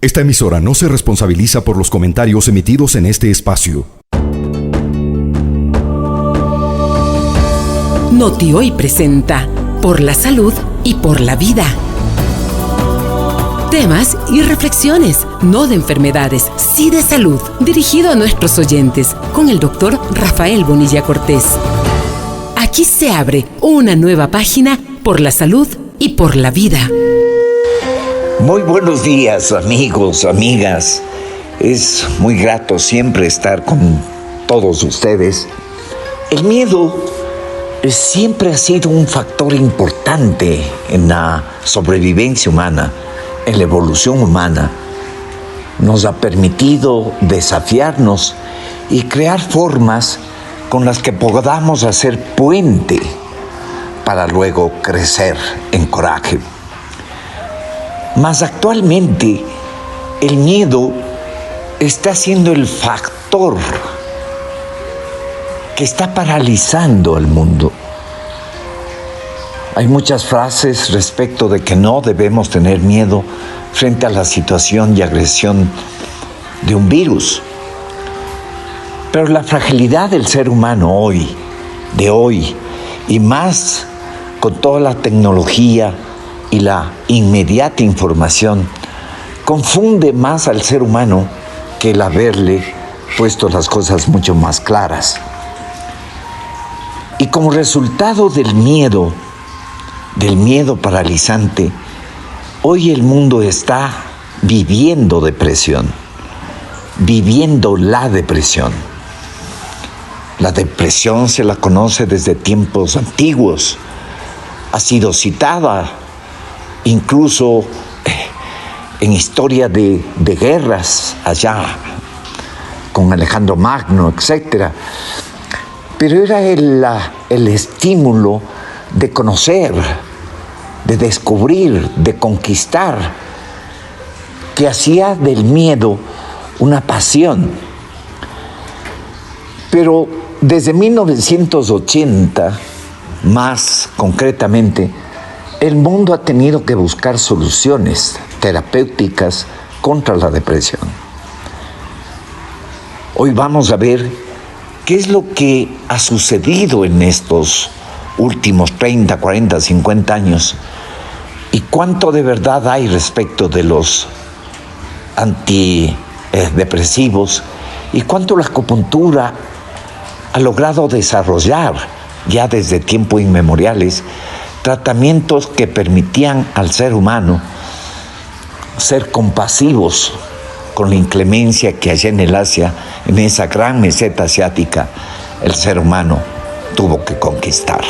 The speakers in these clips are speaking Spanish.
Esta emisora no se responsabiliza por los comentarios emitidos en este espacio. Noti Hoy presenta Por la Salud y por la Vida. Temas y reflexiones, no de enfermedades, sí de salud, dirigido a nuestros oyentes, con el doctor Rafael Bonilla Cortés. Aquí se abre una nueva página por la salud y por la vida. Muy buenos días, amigos, amigas. Es muy grato siempre estar con todos ustedes. El miedo siempre ha sido un factor importante en la sobrevivencia humana, en la evolución humana. Nos ha permitido desafiarnos y crear formas con las que podamos hacer puente para luego crecer en coraje. Mas actualmente el miedo está siendo el factor que está paralizando al mundo. Hay muchas frases respecto de que no debemos tener miedo frente a la situación y agresión de un virus. Pero la fragilidad del ser humano hoy, y más con toda la tecnología y la inmediata información, confunde más al ser humano que el haberle puesto las cosas mucho más claras. Y como resultado del miedo paralizante, hoy el mundo está viviendo depresión, viviendo la depresión. La depresión se la conoce desde tiempos antiguos, ha sido citada incluso en historia de guerras allá con Alejandro Magno, etc. Pero era el estímulo de conocer, de descubrir, de conquistar, que hacía del miedo una pasión. Pero desde 1980, más concretamente, el mundo ha tenido que buscar soluciones terapéuticas contra la depresión. Hoy vamos a ver qué es lo que ha sucedido en estos últimos 30, 40, 50 años y cuánto de verdad hay respecto de los antidepresivos y cuánto la acupuntura ha logrado desarrollar ya desde tiempos inmemoriales tratamientos que permitían al ser humano ser compasivos con la inclemencia que allá en el Asia, en esa gran meseta asiática, el ser humano tuvo que conquistar.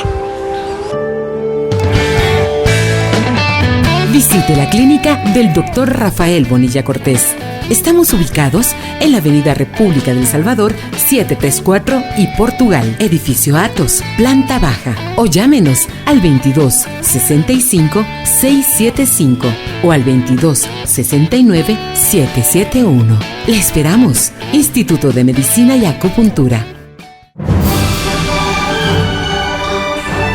Visite la clínica del Dr. Rafael Bonilla Cortés. Estamos ubicados en la Avenida República del Salvador, 734 y Portugal, edificio Atos, planta baja. O llámenos al 22 65 675 o al 22 69 771. Le esperamos. Instituto de Medicina y Acupuntura.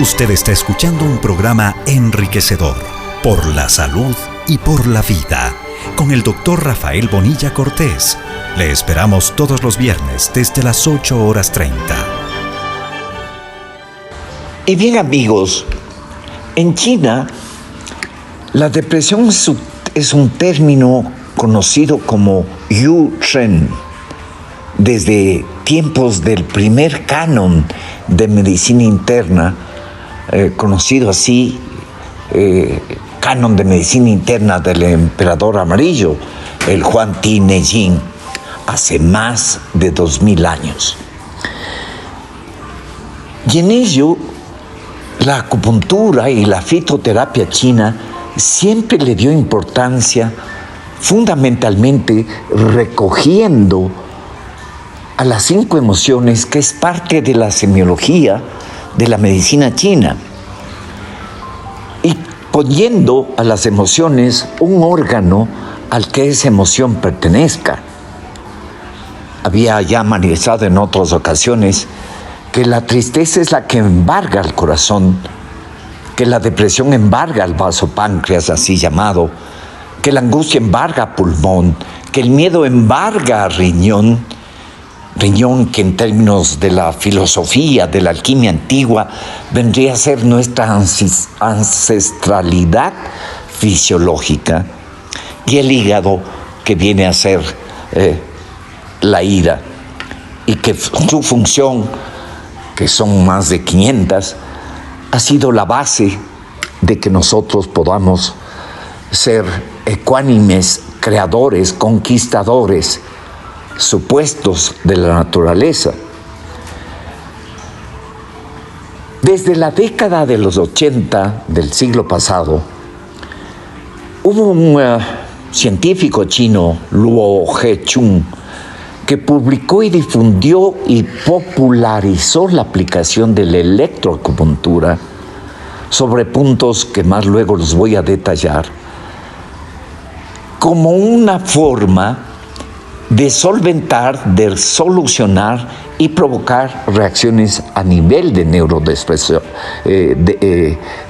Usted está escuchando un programa enriquecedor por la salud y por la vida, con el doctor Rafael Bonilla Cortés. Le esperamos todos los viernes desde las 8:30. Y bien, amigos, en China la depresión es un término conocido como Yu Shen desde tiempos del primer canon de medicina interna, conocido así, canon de medicina interna del emperador amarillo, el Huang Ti Neijing, hace más de 2000 años. Y en ello, la acupuntura y la fitoterapia china siempre le dio importancia, fundamentalmente recogiendo a las 5 emociones, que es parte de la semiología de la medicina china, y poniendo a las emociones un órgano al que esa emoción pertenezca. Había ya manifestado en otras ocasiones que la tristeza es la que embarga el corazón, que la depresión embarga el vaso páncreas, así llamado, que la angustia embarga pulmón, que el miedo embarga riñón, riñón que en términos de la filosofía, de la alquimia antigua, vendría a ser nuestra ancestralidad fisiológica, y el hígado que viene a ser la ira, y que su función, que son más de 500, ha sido la base de que nosotros podamos ser ecuánimes, creadores, conquistadores, supuestos de la naturaleza. Desde la década de los 80 del siglo pasado, hubo un científico chino, Luo He-chung, que publicó y difundió y popularizó la aplicación de la electroacupuntura sobre puntos que más luego los voy a detallar, como una forma de solventar, de solucionar y provocar reacciones a nivel de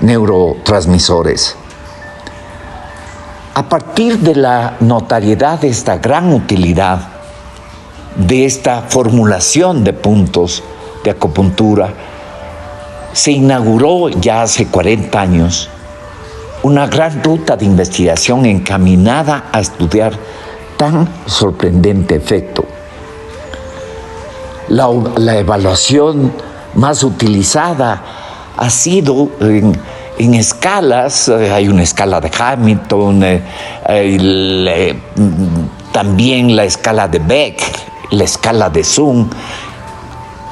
neurotransmisores. A partir de la notariedad de esta gran utilidad, de esta formulación de puntos de acupuntura, se inauguró ya hace 40 años una gran ruta de investigación encaminada a estudiar tan sorprendente efecto. La evaluación más utilizada ha sido en escalas. Hay una escala de Hamilton, también la escala de Beck, la escala de Zoom,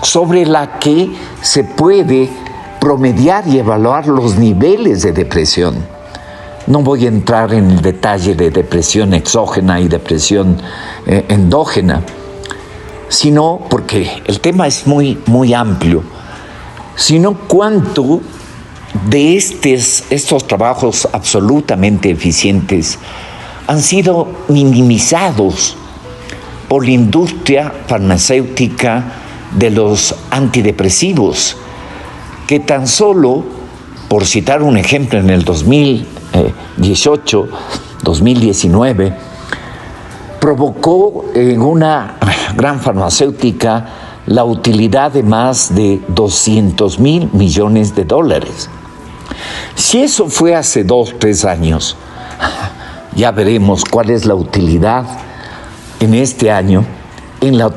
sobre la que se puede promediar y evaluar los niveles de depresión. No voy a entrar en el detalle de depresión exógena y depresión endógena, sino porque el tema es muy, muy amplio, sino cuánto de estos trabajos absolutamente eficientes han sido minimizados por la industria farmacéutica de los antidepresivos, que tan solo, por citar un ejemplo, en el 2018, 2019, provocó en una gran farmacéutica la utilidad de más de $200,000 millones. Si eso fue hace 2-3 años, ya veremos cuál es la utilidad en este año en la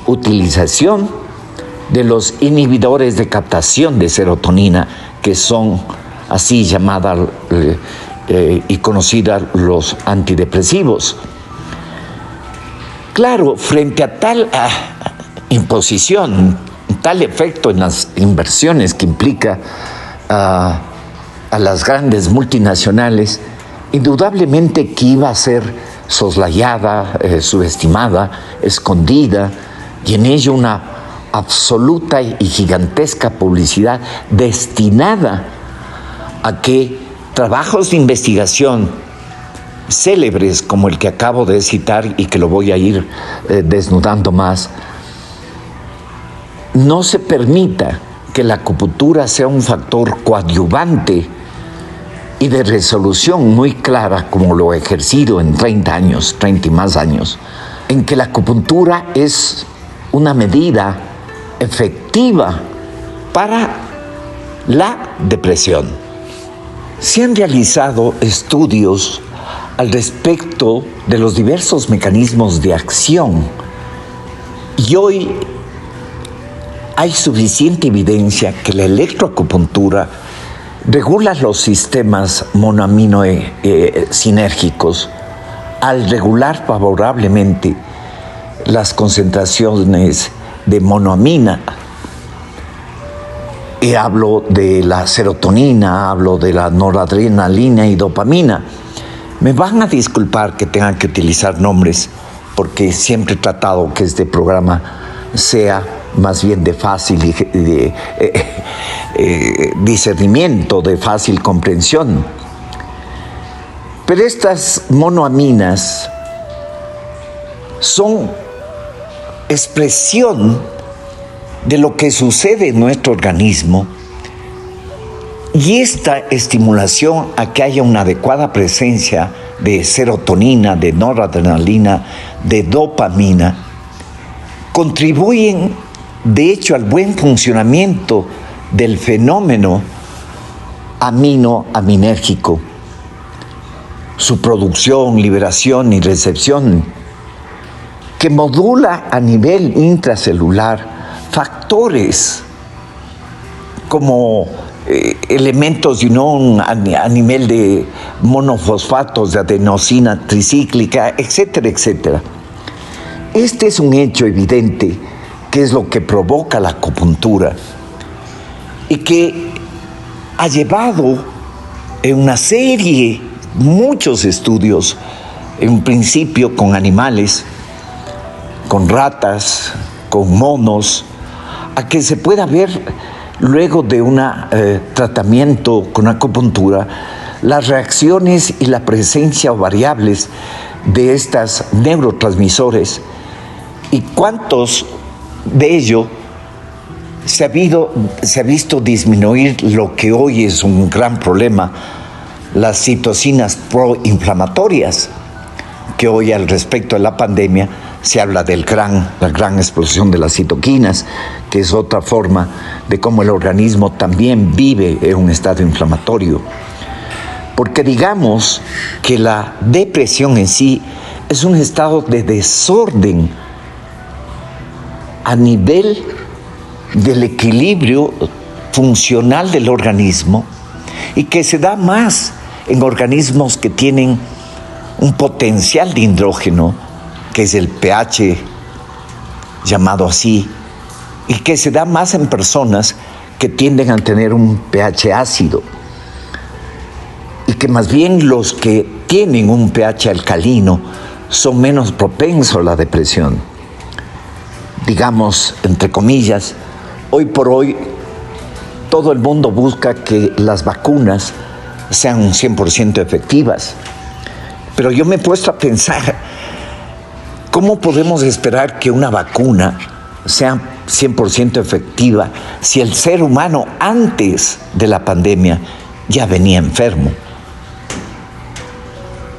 utilización de los inhibidores de captación de serotonina, que son así llamadas y conocidas los antidepresivos. Claro, frente a tal imposición, tal efecto en las inversiones que implica a las grandes multinacionales, indudablemente que iba a ser soslayada, subestimada, escondida, y en ello una absoluta y gigantesca publicidad destinada a que trabajos de investigación célebres como el que acabo de citar y que lo voy a ir desnudando más, no se permita que la acupuntura sea un factor coadyuvante y de resolución muy clara, como lo he ejercido en 30 y más años, en que la acupuntura es una medida efectiva para la depresión. Se han realizado estudios al respecto de los diversos mecanismos de acción, y hoy hay suficiente evidencia que la electroacupuntura regula los sistemas monoamino sinérgicos al regular favorablemente las concentraciones de monoamina. Y hablo de la serotonina, hablo de la noradrenalina y dopamina. Me van a disculpar que tengan que utilizar nombres, porque siempre he tratado que este programa sea más bien de fácil discernimiento, de fácil comprensión. Pero estas monoaminas son expresión de lo que sucede en nuestro organismo Y esta estimulación a que haya una adecuada presencia de serotonina, de noradrenalina, de dopamina, contribuyen de hecho al buen funcionamiento del fenómeno aminérgico, su producción, liberación y recepción, que modula a nivel intracelular factores como elementos a nivel de monofosfatos, de adenosina tricíclica, etcétera, etcétera. Este es un hecho evidente que es lo que provoca la acupuntura y que ha llevado en una serie, muchos estudios, en principio con animales, con ratas, con monos, a que se pueda ver luego de un tratamiento con acupuntura las reacciones y la presencia o variables de estas neurotransmisores y cuántos de ello se ha visto disminuir lo que hoy es un gran problema, las citocinas proinflamatorias, que hoy al respecto de la pandemia se habla de la gran explosión de las citoquinas, que es otra forma de cómo el organismo también vive en un estado inflamatorio. Porque digamos que la depresión en sí es un estado de desorden a nivel del equilibrio funcional del organismo y que se da más en organismos que tienen un potencial de hidrógeno, que es el pH llamado así, y que se da más en personas que tienden a tener un pH ácido, y que más bien los que tienen un pH alcalino son menos propensos a la depresión. Digamos, entre comillas, hoy por hoy todo el mundo busca que las vacunas sean 100% efectivas, pero yo me he puesto a pensar, ¿cómo podemos esperar que una vacuna sea 100% efectiva si el ser humano antes de la pandemia ya venía enfermo?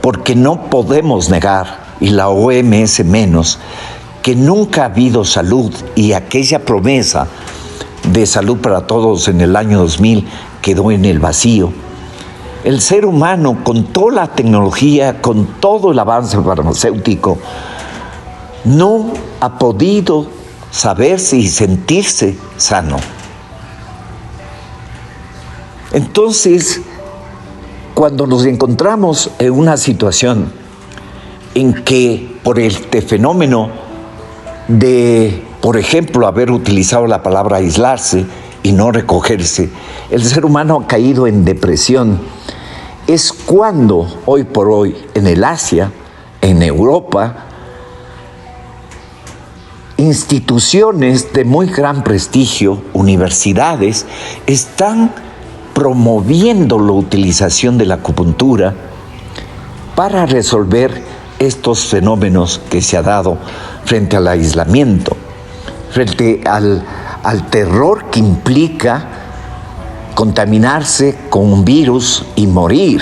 Porque no podemos negar, y la OMS menos, que nunca ha habido salud, y aquella promesa de salud para todos en el año 2000 quedó en el vacío. El ser humano, con toda la tecnología, con todo el avance farmacéutico, no ha podido saberse y sentirse sano. Entonces, cuando nos encontramos en una situación en que por este fenómeno de, por ejemplo, haber utilizado la palabra aislarse y no recogerse, el ser humano ha caído en depresión, es cuando hoy por hoy en el Asia, en Europa, instituciones de muy gran prestigio, universidades, están promoviendo la utilización de la acupuntura para resolver estos fenómenos que se ha dado frente al aislamiento, frente al terror que implica contaminarse con un virus y morir,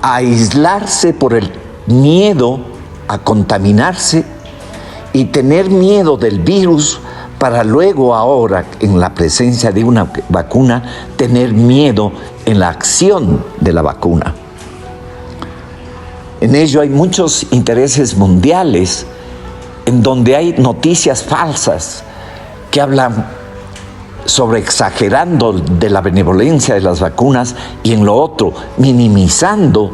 aislarse por el miedo a contaminarse y tener miedo del virus para luego ahora, en la presencia de una vacuna, tener miedo en la acción de la vacuna. En ello hay muchos intereses mundiales en donde hay noticias falsas que hablan sobre exagerando de la benevolencia de las vacunas y en lo otro minimizando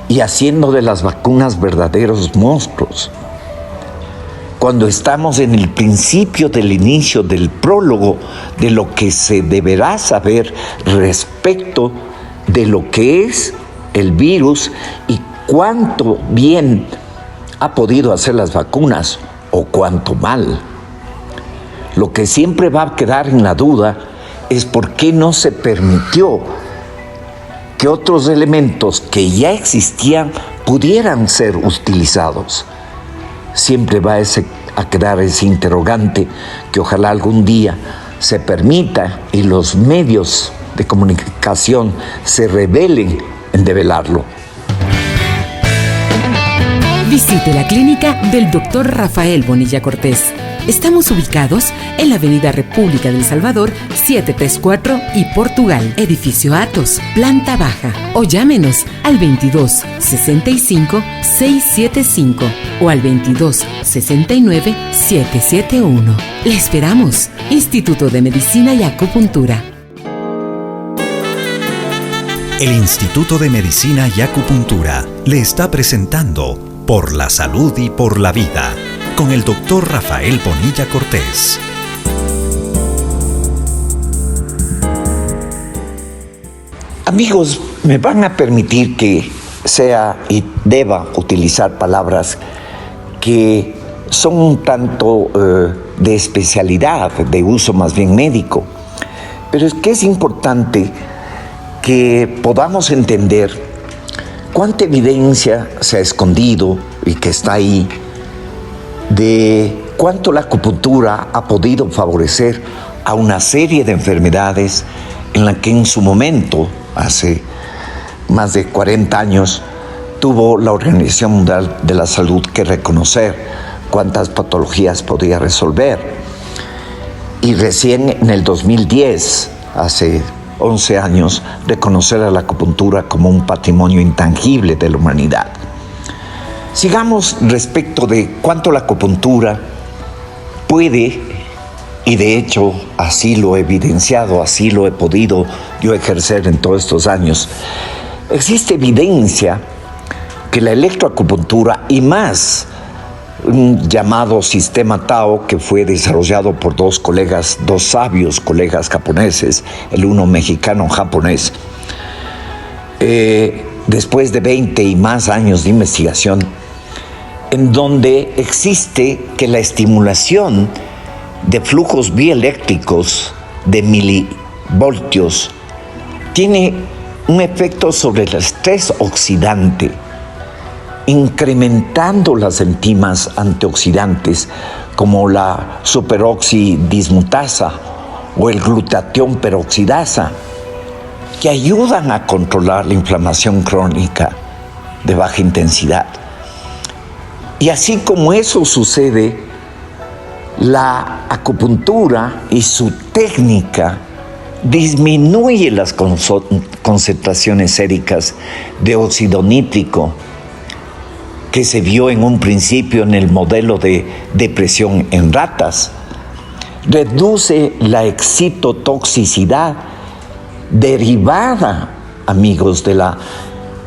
y haciendo de las vacunas verdaderos monstruos. Cuando estamos en el principio del inicio del prólogo de lo que se deberá saber respecto de lo que es el virus y cuánto bien ha podido hacer las vacunas o cuánto mal. Lo que siempre va a quedar en la duda es por qué no se permitió que otros elementos que ya existían pudieran ser utilizados. Siempre va a quedar ese interrogante que ojalá algún día se permita y los medios de comunicación se rebelen en develarlo. Visite la clínica del Dr. Rafael Bonilla Cortés. Estamos ubicados en la Avenida República del Salvador, 734 y Portugal, edificio Atos, planta baja. O llámenos al 22 65 675 o al 22 69 771. Le esperamos. Instituto de Medicina y Acupuntura. El Instituto de Medicina y Acupuntura le está presentando Por la Salud y por la Vida, con el Dr. Rafael Bonilla Cortés. Amigos, me van a permitir que sea y deba utilizar palabras que son un tanto de especialidad, de uso más bien médico, pero es que es importante que podamos entender cuánta evidencia se ha escondido y que está ahí de cuánto la acupuntura ha podido favorecer a una serie de enfermedades en la que en su momento, hace más de 40 años, tuvo la Organización Mundial de la Salud que reconocer cuántas patologías podía resolver. Y recién en el 2010, hace 11 años, reconocer a la acupuntura como un patrimonio intangible de la humanidad. Sigamos respecto de cuánto la acupuntura puede, y de hecho así lo he evidenciado, así lo he podido yo ejercer en todos estos años. Existe evidencia que la electroacupuntura y más un llamado sistema Tao que fue desarrollado por dos sabios colegas japoneses, el uno mexicano japonés, después de 20 y más años de investigación, en donde existe que la estimulación de flujos bioeléctricos de milivoltios tiene un efecto sobre el estrés oxidante, incrementando las enzimas antioxidantes como la superoxidismutasa o el glutatión peroxidasa, que ayudan a controlar la inflamación crónica de baja intensidad. Y así como eso sucede, la acupuntura y su técnica disminuye las concentraciones séricas de óxido nítrico que se vio en un principio en el modelo de depresión en ratas. Reduce la excitotoxicidad derivada, amigos, de la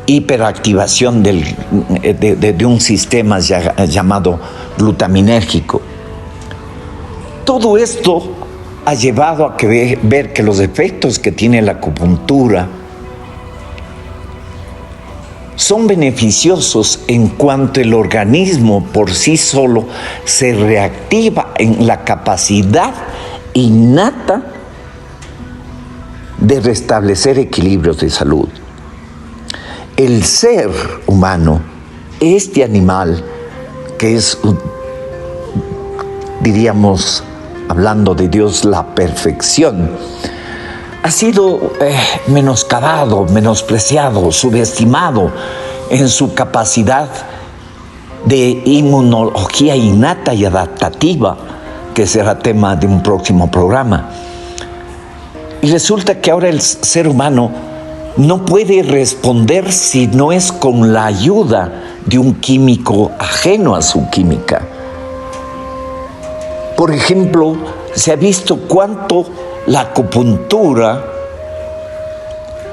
hiperactivación de un sistema llamado glutaminérgico. Todo esto ha llevado a ver que los efectos que tiene la acupuntura son beneficiosos en cuanto el organismo por sí solo se reactiva en la capacidad innata de restablecer equilibrios de salud. El ser humano, este animal que es, diríamos, hablando de Dios, la perfección, ha sido menoscabado, menospreciado, subestimado en su capacidad de inmunología innata y adaptativa, que será tema de un próximo programa. Y resulta que ahora el ser humano no puede responder si no es con la ayuda de un químico ajeno a su química. Por ejemplo, se ha visto cuánto la acupuntura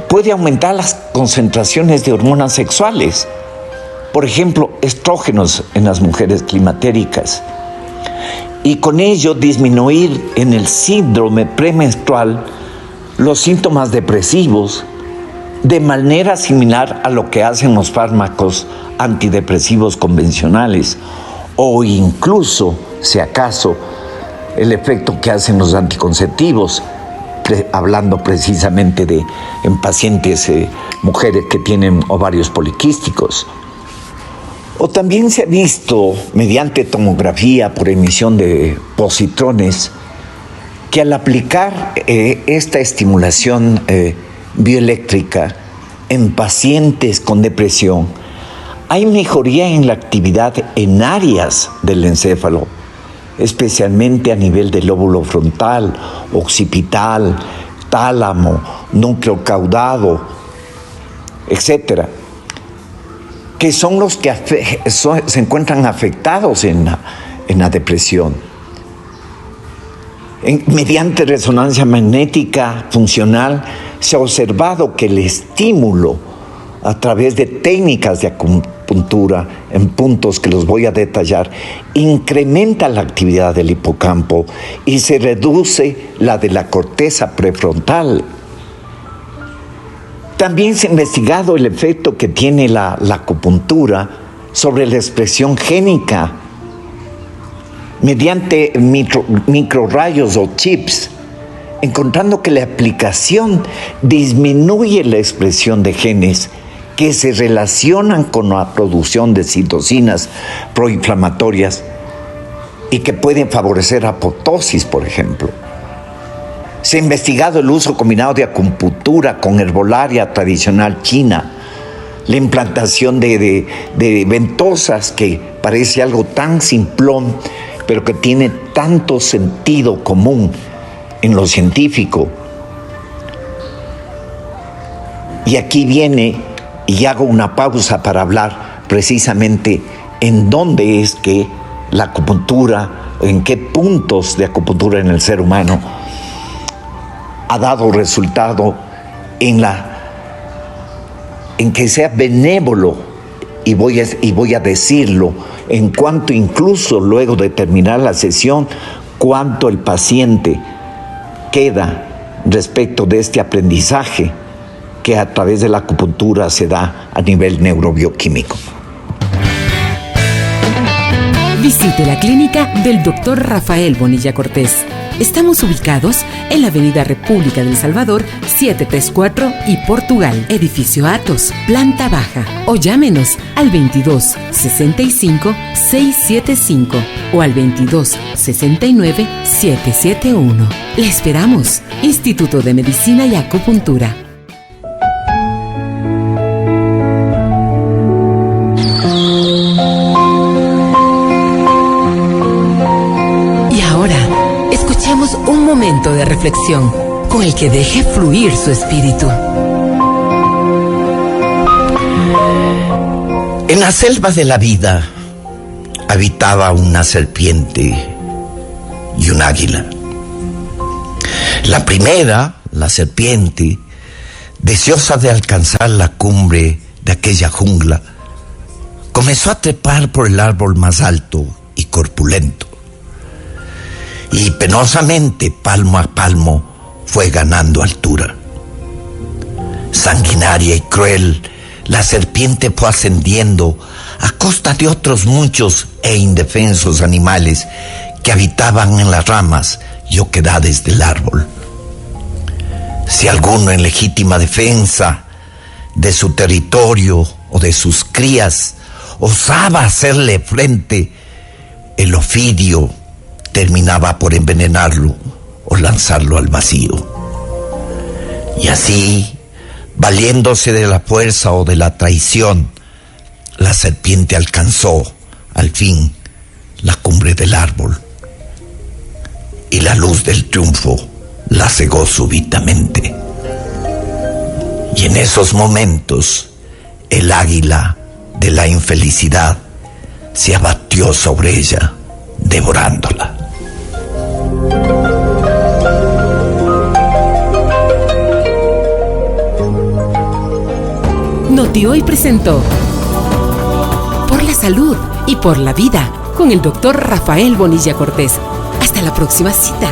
puede aumentar las concentraciones de hormonas sexuales. Por ejemplo, estrógenos en las mujeres climatéricas. Y con ello disminuir en el síndrome premenstrual los síntomas depresivos de manera similar a lo que hacen los fármacos antidepresivos convencionales o incluso, si acaso, el efecto que hacen los anticonceptivos, hablando precisamente en pacientes, mujeres que tienen ovarios poliquísticos. O también se ha visto, mediante tomografía por emisión de positrones, que al aplicar esta estimulación bioeléctrica en pacientes con depresión, hay mejoría en la actividad en áreas del encéfalo, especialmente a nivel del lóbulo frontal, occipital, tálamo, núcleo caudado, etcétera, que son los que se encuentran afectados en la depresión. Mediante resonancia magnética funcional se ha observado que el estímulo a través de técnicas de acupuntura en puntos que los voy a detallar incrementa la actividad del hipocampo y se reduce la de la corteza prefrontal. También se ha investigado el efecto que tiene la acupuntura sobre la expresión génica mediante microrrayos o chips, encontrando que la aplicación disminuye la expresión de genes que se relacionan con la producción de citocinas proinflamatorias y que pueden favorecer apoptosis, por ejemplo. Se ha investigado el uso combinado de acupuntura con herbolaria tradicional china, la implantación de ventosas, que parece algo tan simplón, pero que tiene tanto sentido común en lo científico. Y aquí viene, y hago una pausa para hablar precisamente en dónde es que la acupuntura, en qué puntos de acupuntura en el ser humano ha dado resultado en que sea benévolo, y voy a decirlo, en cuanto incluso luego de terminar la sesión, cuánto el paciente queda respecto de este aprendizaje que a través de la acupuntura se da a nivel neurobioquímico. Visite la clínica del Dr. Rafael Bonilla Cortés. Estamos ubicados en la Avenida República del Salvador, 734 y Portugal, edificio Atos, planta baja. O llámenos al 22 65 675 o al 22 69 771. Le esperamos. Instituto de Medicina y Acupuntura. Un momento de reflexión con el que deje fluir su espíritu. En la selva de la vida habitaba una serpiente y un águila. La primera, la serpiente, deseosa de alcanzar la cumbre de aquella jungla, comenzó a trepar por el árbol más alto y corpulento. Y penosamente, palmo a palmo, fue ganando altura. Sanguinaria y cruel, la serpiente fue ascendiendo a costa de otros muchos e indefensos animales que habitaban en las ramas y oquedades del árbol. Si alguno en legítima defensa de su territorio o de sus crías osaba hacerle frente, el ofidio terminaba por envenenarlo o lanzarlo al vacío. Y así, valiéndose de la fuerza o de la traición, la serpiente alcanzó, al fin, la cumbre del árbol. Y la luz del triunfo la cegó súbitamente. Y en esos momentos, el águila de la infelicidad se abatió sobre ella, devorándola. Noti Hoy presentó Por la Salud y por la Vida con el Dr. Rafael Bonilla Cortés. Hasta la próxima cita.